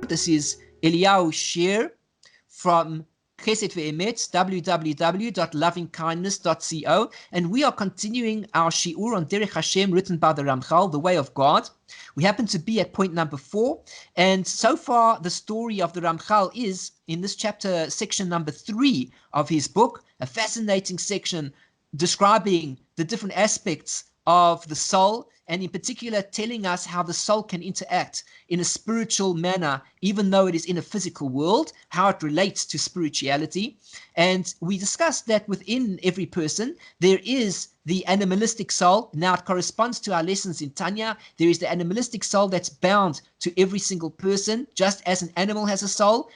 This is Eliyahu Shir from Chesed Ve'emet, www.lovingkindness.co, and we are continuing our shiur on Derech Hashem, written by the Ramchal, the way of God. We happen to be at point number 4, and so far the story of the Ramchal is in this chapter, section number 3 of his book, a fascinating section describing the different aspects of the soul, and in particular telling us how the soul can interact in a spiritual manner, even though it is in a physical world, how it relates to spirituality. And we discussed that within every person, there is the animalistic soul. Now it corresponds to our lessons in Tanya. There is the animalistic soul that's bound to every single person, just as an animal has a soul.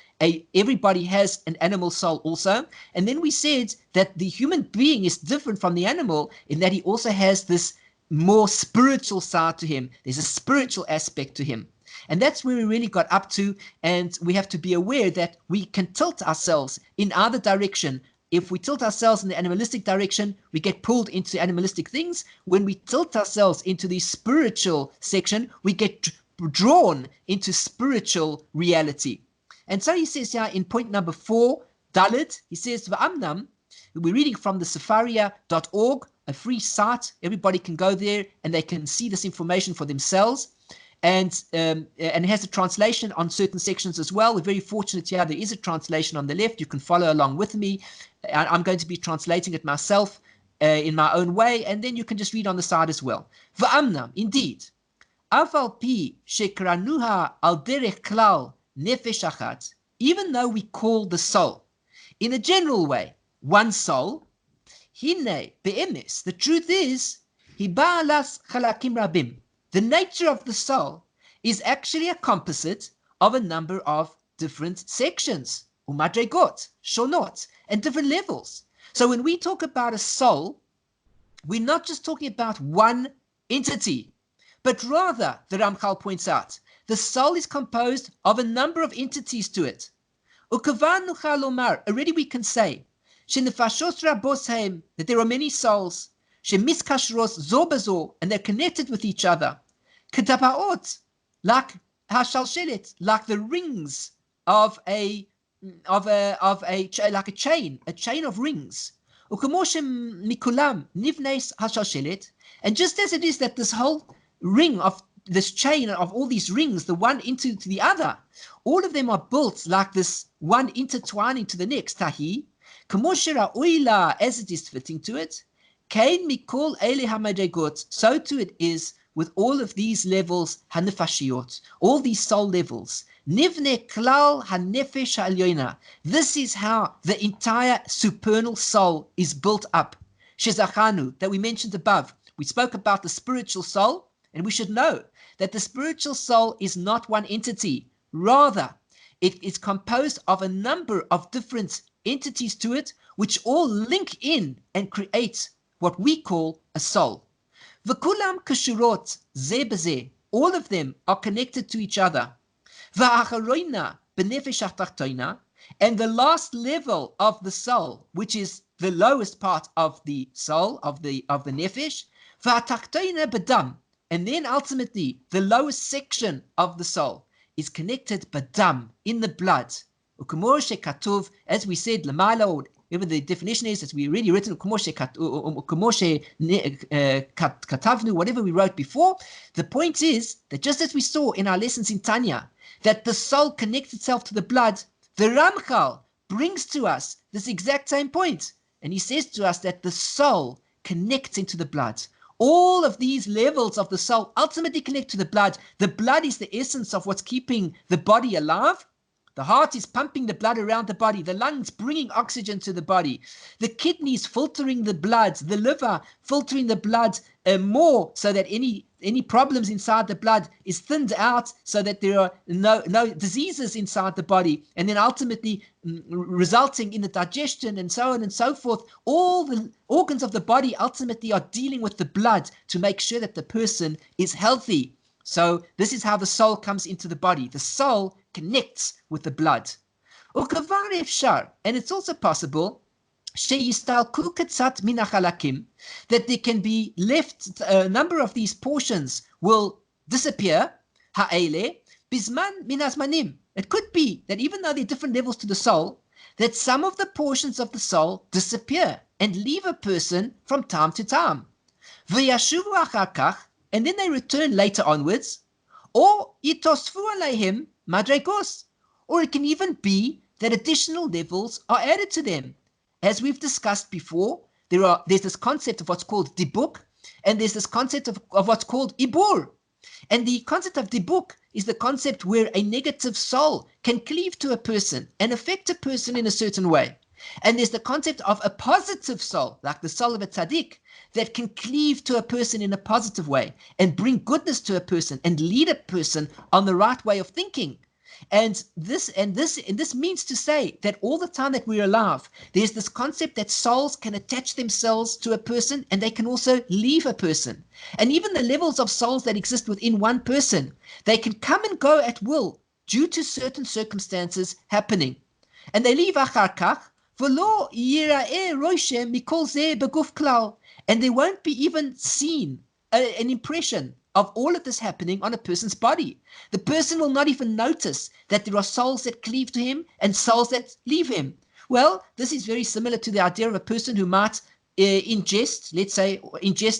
Everybody has an animal soul also. And then we said that the human being is different from the animal in that he also has this more spiritual side to him. There's a spiritual aspect to him. And that's where we really got up to, and we have to be aware that we can tilt ourselves in either direction. If we tilt ourselves in the animalistic direction, we get pulled into animalistic things. When we tilt ourselves into the spiritual section, we get drawn into spiritual reality. And so he says here in point number 4, Dalit, he says, V'amnam, we're reading from the Sefaria.org, a free site. Everybody can go there and they can see this information for themselves. And it has a translation on certain sections as well. We're very fortunate here. There is a translation on the left. You can follow along with me. I'm going to be translating it myself in my own way, and then you can just read on the side as well. V'amnam, indeed, aval pi shekranuha al derech klal nefesh achat, even though we call the soul in a general way one soul, hine be'emes, the truth is, hi ba'alas chalakim rabim. The nature of the soul is actually a composite of a number of different sections, umadregot, shonot, and different levels. So when we talk about a soul, we're not just talking about one entity, but rather, the Ramchal points out, the soul is composed of a number of entities to it. Ukavan nuchal lomar, already we can say, shenefashos rabos haim, that there are many souls, shemiskashros zo bezo, and they're connected with each other. Ketapaot, like hashalshelet, like the rings of a chain of rings. Ukamoshem mikulam nivnes hashalshelet, and just as it is that this whole ring of this chain of all these rings, the one into the other, all of them are built like this one intertwining to the next. Tahi, kamoshera oila, as it is fitting to it. Kain mikol ele hamadregot, so too it is with all of these levels, hanefashiot, all these soul levels. Nivne klal hanefesh ha'elyoina. This is how the entire supernal soul is built up. Shezachanu, that we mentioned above. We spoke about the spiritual soul, and we should know that the spiritual soul is not one entity. Rather, it is composed of a number of different entities to it, which all link in and create what we call a soul. V'kulam kashurot ze b'ze, all of them are connected to each other. V'acharoina b'nefesh ha'tachtoina, and the last level of the soul, which is the lowest part of the soul, of the nefesh, v'atachtoina b'dam, and then ultimately the lowest section of the soul is connected b'dam, in the blood. U'kumor shekatuv, as we said, l'mayla, whatever the definition is, as we already written, katavnu, whatever we wrote before. The point is that just as we saw in our lessons in Tanya, that the soul connects itself to the blood, the Ramchal brings to us this exact same point. And he says to us that the soul connects into the blood. All of these levels of the soul ultimately connect to the blood. The blood is the essence of what's keeping the body alive. The heart is pumping the blood around the body, the lungs bringing oxygen to the body, the kidneys filtering the blood, the liver filtering the blood more so that any problems inside the blood is thinned out so that there are no diseases inside the body, and then ultimately resulting in the digestion and so on and so forth. All the organs of the body ultimately are dealing with the blood to make sure that the person is healthy. So this is how the soul comes into the body. The soul connects with the blood. And it's also possible that there can be left, a number of these portions will disappear, bisman min hazmanim, it could be that even though there are different levels to the soul, that some of the portions of the soul disappear and leave a person from time to time. V'yashuvu achar kach, and then they return later onwards, or yitosfu aleihem madregos, or it can even be that additional levels are added to them. As we've discussed before, there's this concept of what's called Dybbuk, and there's this concept of what's called Ibbur. And the concept of Dybbuk is the concept where a negative soul can cleave to a person and affect a person in a certain way. And there's the concept of a positive soul, like the soul of a tzaddik, that can cleave to a person in a positive way and bring goodness to a person and lead a person on the right way of thinking. And this means to say that all the time that we're alive, there's this concept that souls can attach themselves to a person and they can also leave a person. And even the levels of souls that exist within one person, they can come and go at will due to certain circumstances happening. And they leave achar kach, v'lo yira'eh roishem mikol zeh beguf klal. And there won't be even seen an impression of all of this happening on a person's body. The person will not even notice that there are souls that cleave to him and souls that leave him. Well, this is very similar to the idea of a person who might ingest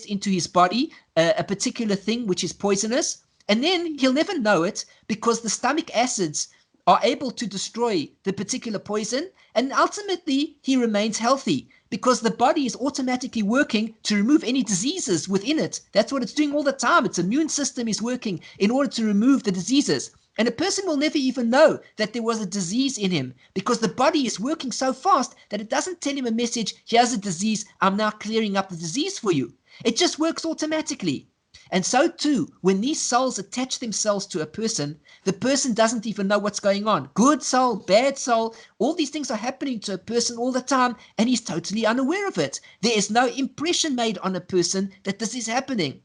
into his body a particular thing which is poisonous, and then he'll never know it because the stomach acids are able to destroy the particular poison, and ultimately he remains healthy because the body is automatically working to remove any diseases within it. That's what it's doing all the time. Its immune system is working in order to remove the diseases. And a person will never even know that there was a disease in him because the body is working so fast that it doesn't tell him a message, here's a disease, I'm now clearing up the disease for you. It just works automatically. And so too, when these souls attach themselves to a person, the person doesn't even know what's going on. Good soul, bad soul, all these things are happening to a person all the time, and he's totally unaware of it. There is no impression made on a person that this is happening.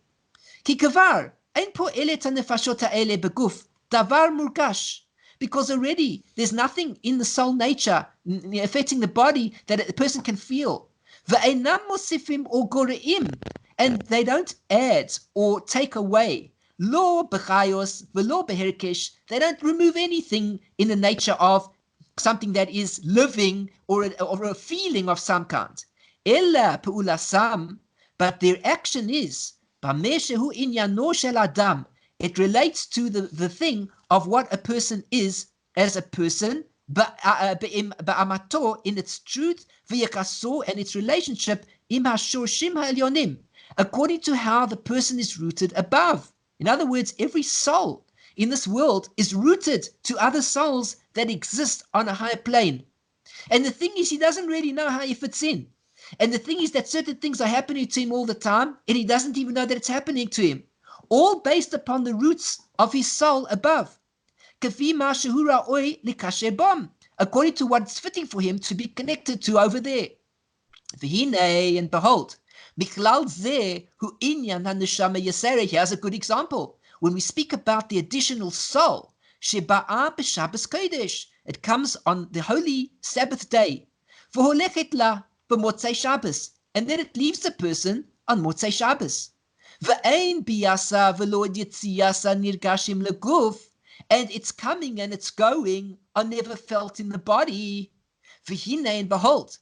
Ki kavar, ein po'elet hanefashot ha'ele beguf, davar murgash. Because already there's nothing in the soul nature affecting the body that a person can feel. V'einam mosifim or goreim. And they don't add or take away. Lo b'chayos v'lo b'herkesh. They don't remove anything in the nature of something that is living or a feeling of some kind. Ella pe'ulasam, but their action is b'meh shehu inyano shel adam. It relates to the thing of what a person is as a person, ba'amato, in its truth, v'yakaso, and its relationship, im hashorshim ha'elyonim, according to how the person is rooted above. In other words, every soul in this world is rooted to other souls that exist on a higher plane. And the thing is, he doesn't really know how he fits in. And the thing is that certain things are happening to him all the time, and he doesn't even know that it's happening to him. All based upon the roots of his soul above. According to what's fitting for him to be connected to over there. And behold, here's a good example. When we speak about the additional soul, it comes on the holy Sabbath day, and then it leaves the person on Motzei Shabbos. And its coming and its going are never felt in the body. And behold,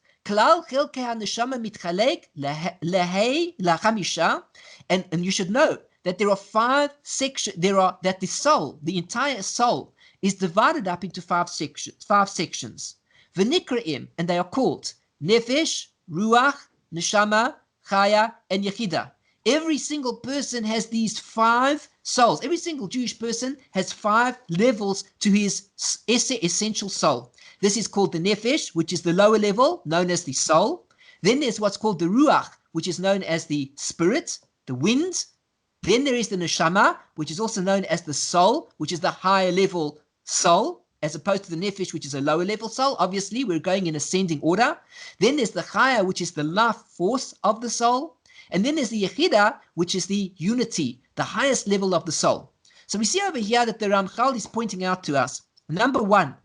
and you should know that there are 5 sections. That the soul, the entire soul, is divided up into 5 sections. V'nikraim, and they are called Nefesh, Ruach, Neshamah, Chaya, and Yechidah. Every single person has these 5 souls. Every single Jewish person has 5 levels to his essential soul. This is called the Nefesh, which is the lower level, known as the soul. Then there's what's called the Ruach, which is known as the spirit, the wind. Then there is the Neshamah, which is also known as the soul, which is the higher level soul, as opposed to the Nefesh, which is a lower level soul. Obviously, we're going in ascending order. Then there's the Chaya, which is the life force of the soul. And then there's the Yechidah, which is the unity, the highest level of the soul. So we see over here that the Ramchal is pointing out to us, number 1,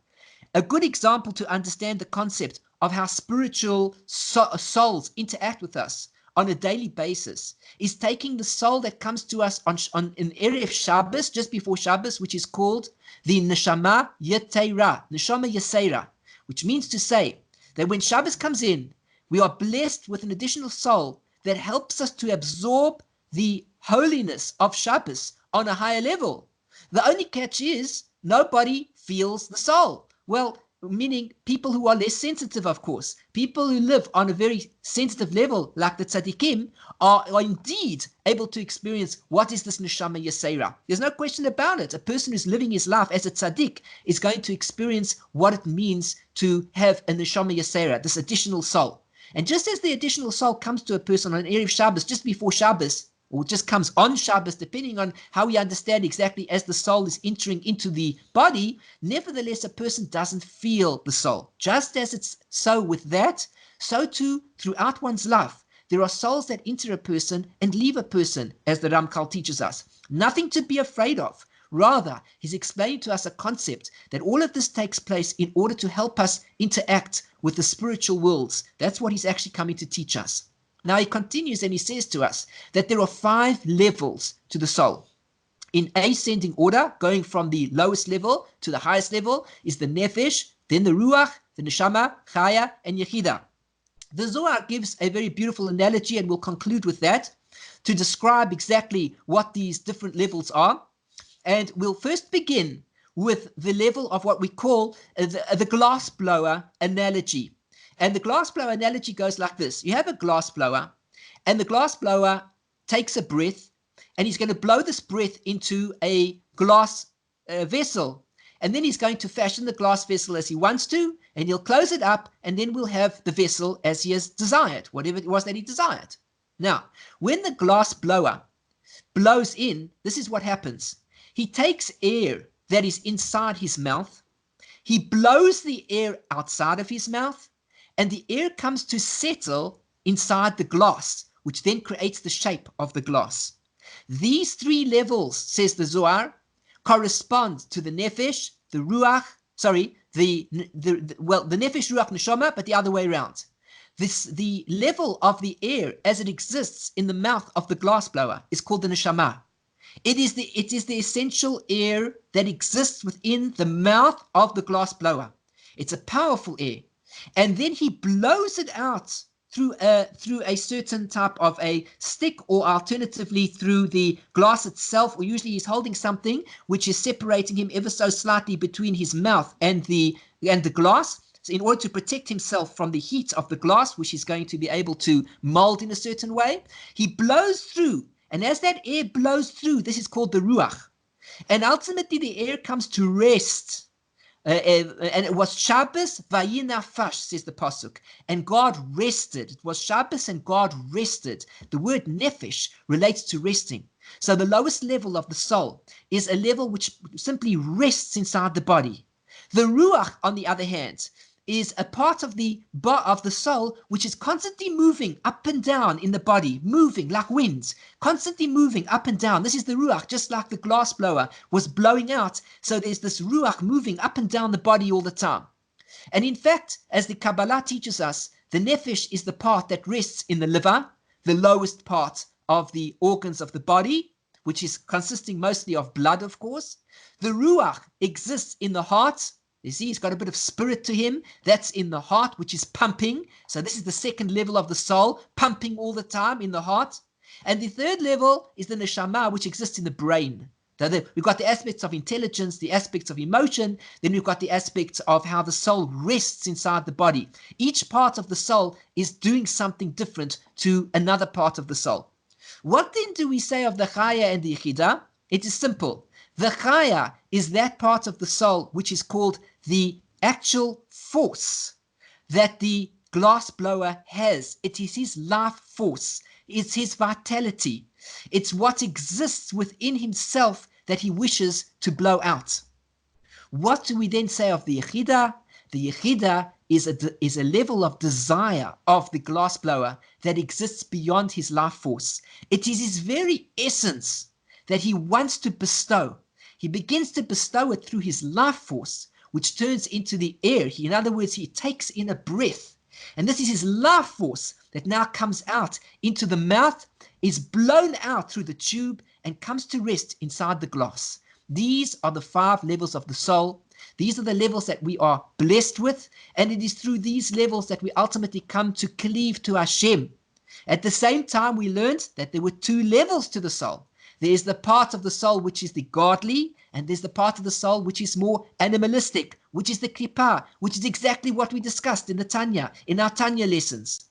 a good example to understand the concept of how spiritual souls interact with us on a daily basis is taking the soul that comes to us on in Erev Shabbos, just before Shabbos, which is called the Neshamah Yeseira, which means to say that when Shabbos comes in, we are blessed with an additional soul that helps us to absorb the holiness of Shabbos on a higher level. The only catch is nobody feels the soul. Well, meaning people who are less sensitive, of course. People who live on a very sensitive level, like the tzaddikim, are indeed able to experience what is this Neshamah Yeseira. There's no question about it. A person who's living his life as a tzaddik is going to experience what it means to have a Neshamah Yeseira, this additional soul. And just as the additional soul comes to a person on Erev Shabbos, just before Shabbos, or just comes on Shabbos, depending on how we understand exactly as the soul is entering into the body, nevertheless, a person doesn't feel the soul. Just as it's so with that, so too throughout one's life, there are souls that enter a person and leave a person, as the Ramchal teaches us. Nothing to be afraid of. Rather, he's explaining to us a concept that all of this takes place in order to help us interact with the spiritual worlds. That's what he's actually coming to teach us. Now he continues and he says to us that there are 5 levels to the soul. In ascending order, going from the lowest level to the highest level, is the Nefesh, then the Ruach, the Neshamah, Chaya, and Yechidah. The Zohar gives a very beautiful analogy, and we'll conclude with that, to describe exactly what these different levels are. And we'll first begin with the level of what we call the glassblower analogy. And the glassblower analogy goes like this. You have a glassblower, and the glassblower takes a breath, and he's going to blow this breath into a glass vessel. And then he's going to fashion the glass vessel as he wants to, and he'll close it up, and then we'll have the vessel as he has desired, whatever it was that he desired. Now, when the glassblower blows in, this is what happens. He takes air that is inside his mouth, he blows the air outside of his mouth, and the air comes to settle inside the glass, which then creates the shape of the glass. These 3 levels, says the Zohar, correspond to the Nefesh, the Ruach, the Nefesh, Ruach, Neshamah, but the other way around. The level of the air as it exists in the mouth of the glassblower is called the Neshamah. It is the essential air that exists within the mouth of the glassblower. It's a powerful air. And then he blows it out through a certain type of a stick, or alternatively through the glass itself, or usually he's holding something which is separating him ever so slightly between his mouth and the glass. So in order to protect himself from the heat of the glass, which he's going to be able to mold in a certain way, he blows through. And as that air blows through, this is called the Ruach. And ultimately the air comes to rest. And it was Shabbos vayinafash, says the pasuk, and God rested. It was Shabbos and God rested. The word nefesh relates to resting. So the lowest level of the soul is a level which simply rests inside the body. The ruach, on the other hand, is a part of the soul which is constantly moving up and down in the body, moving like winds, constantly moving up and down. This is the ruach, just like the glassblower was blowing out. So there's this ruach moving up and down the body all the time. And in fact, as the Kabbalah teaches us, the nefesh is the part that rests in the liver, the lowest part of the organs of the body, which is consisting mostly of blood, of course. The ruach exists in the heart. You see, he's got a bit of spirit to him. That's in the heart, which is pumping. So this is the second level of the soul, pumping all the time in the heart. And the third level is the Neshamah, which exists in the brain. We've got the aspects of intelligence, the aspects of emotion, then we've got the aspects of how the soul rests inside the body. Each part of the soul is doing something different to another part of the soul. What then do we say of the Chaya and the Yechidah? It is simple. The Chaya is that part of the soul which is called the actual force that the glassblower has. It is his life force. It's his vitality. It's what exists within himself that he wishes to blow out. What do we then say of the Yechidah? The Yechidah is a level of desire of the glassblower that exists beyond his life force. It is his very essence that he wants to bestow. He begins to bestow it through his life force, which turns into the air. In other words, he takes in a breath. And this is his life force that now comes out into the mouth is blown out through the tube and comes to rest inside the glass. These are the 5 levels of the soul. These are the levels that we are blessed with, and it is through these levels that we ultimately come to cleave to Hashem. At the same time, we learned that there were 2 levels to the soul. There is the part of the soul which is the godly, and there's the part of the soul which is more animalistic, which is the klipa, which is exactly what we discussed in the Tanya, in our Tanya lessons.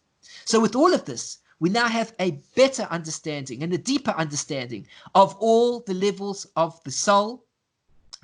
So with all of this, we now have a better understanding and a deeper understanding of all the levels of the soul.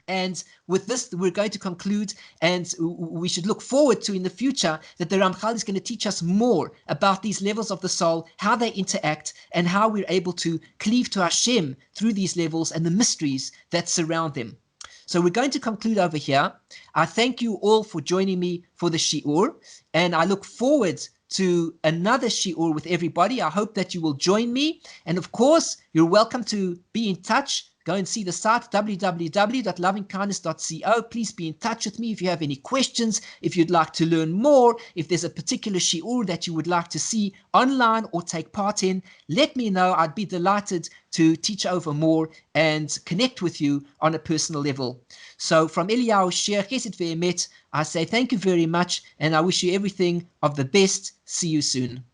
And with this, we're going to conclude, and we should look forward to in the future that the Ramchal is going to teach us more about these levels of the soul, how they interact, and how we're able to cleave to Hashem through these levels and the mysteries that surround them. So we're going to conclude over here. I thank you all for joining me for the shiur, and I look forward to another shiur with everybody. I hope that you will join me. And of course, you're welcome to be in touch. Go and see the site www.lovingkindness.co. Please be in touch with me if you have any questions, if you'd like to learn more, if there's a particular shiur that you would like to see online or take part in. Let me know. I'd be delighted to teach over more and connect with you on a personal level. So from Eliyahu Sher, Chesed Ve'emet, I say thank you very much, and I wish you everything of the best. See you soon.